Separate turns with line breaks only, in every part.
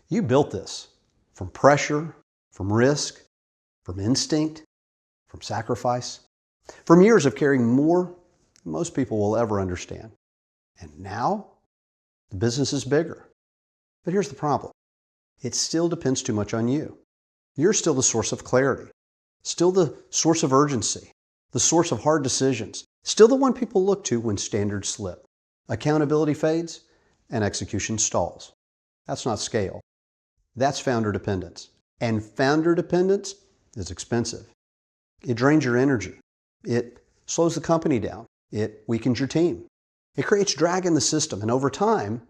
You built this from pressure, from risk, from instinct, from sacrifice, from years of caring more than most people will ever understand. And now, the business is bigger. But here's the problem. It still depends too much on you. You're still the source of clarity, still the source of urgency, the source of hard decisions, still the one people look to when standards slip, accountability fades, and execution stalls. That's not scale. That's founder dependence. And founder dependence is expensive. It drains your energy. It slows the company down. It weakens your team. It creates drag in the system. And over time,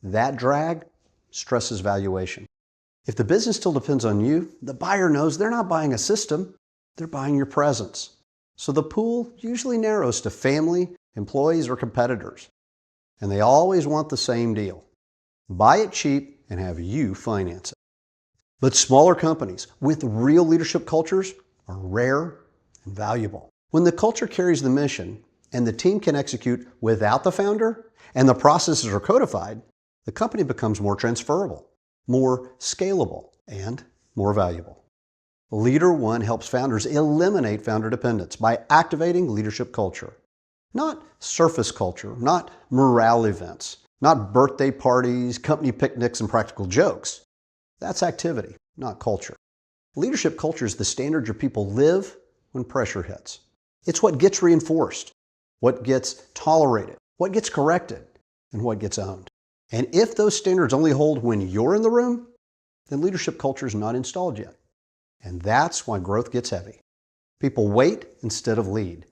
that drag stresses valuation. If the business still depends on you, the buyer knows they're not buying a system, they're buying your presence. So the pool usually narrows to family, employees, or competitors. And they always want the same deal. Buy it cheap and have you finance it. But smaller companies with real leadership cultures are rare and valuable. When the culture carries the mission and the team can execute without the founder and the processes are codified, the company becomes more transferable, more scalable, and more valuable. Leader One helps founders eliminate founder dependence by activating leadership culture. Not surface culture, not morale events, not birthday parties, company picnics, and practical jokes. That's activity, not culture. Leadership culture is the standard your people live when pressure hits. It's what gets reinforced, what gets tolerated, what gets corrected, and what gets owned. And if those standards only hold when you're in the room, then leadership culture is not installed yet. And that's why growth gets heavy. People wait instead of lead.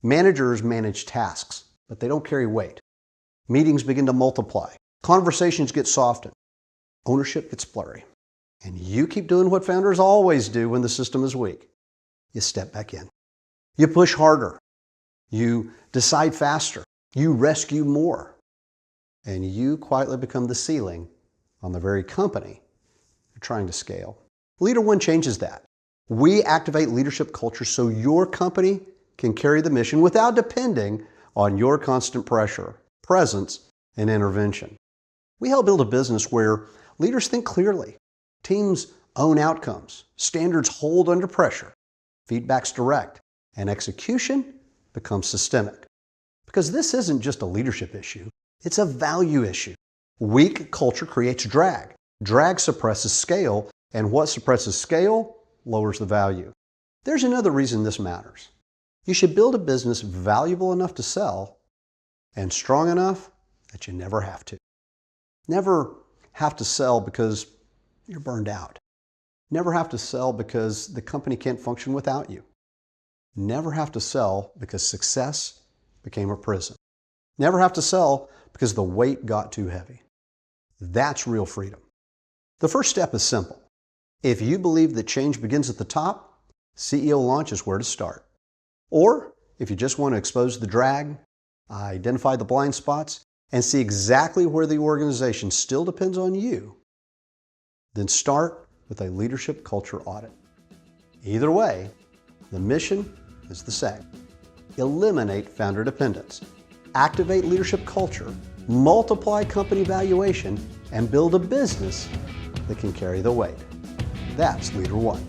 Managers manage tasks, but they don't carry weight. Meetings begin to multiply. Conversations get softened. Ownership gets blurry. And you keep doing what founders always do when the system is weak. You step back in. You push harder. You decide faster. You rescue more. And you quietly become the ceiling on the very company you're trying to scale. Leader One changes that. We activate leadership culture so your company can carry the mission without depending on your constant pressure, presence, and intervention. We help build a business where leaders think clearly, teams own outcomes, standards hold under pressure, feedback's direct, and execution becomes systemic. Because this isn't just a leadership issue, it's a value issue. Weak culture creates drag. Drag suppresses scale, and what suppresses scale lowers the value. There's another reason this matters. You should build a business valuable enough to sell and strong enough that you never have to. Never have to sell because you're burned out. Never have to sell because the company can't function without you. Never have to sell because success became a prison. Never have to sell because the weight got too heavy. That's real freedom. The first step is simple. If you believe that change begins at the top, CEO Launch is where to start. Or if you just want to expose the drag, identify the blind spots, and see exactly where the organization still depends on you, then start with a leadership culture audit. Either way, the mission is the same. Eliminate founder dependence, activate leadership culture, multiply company valuation, and build a business that can carry the weight. That's Leader One.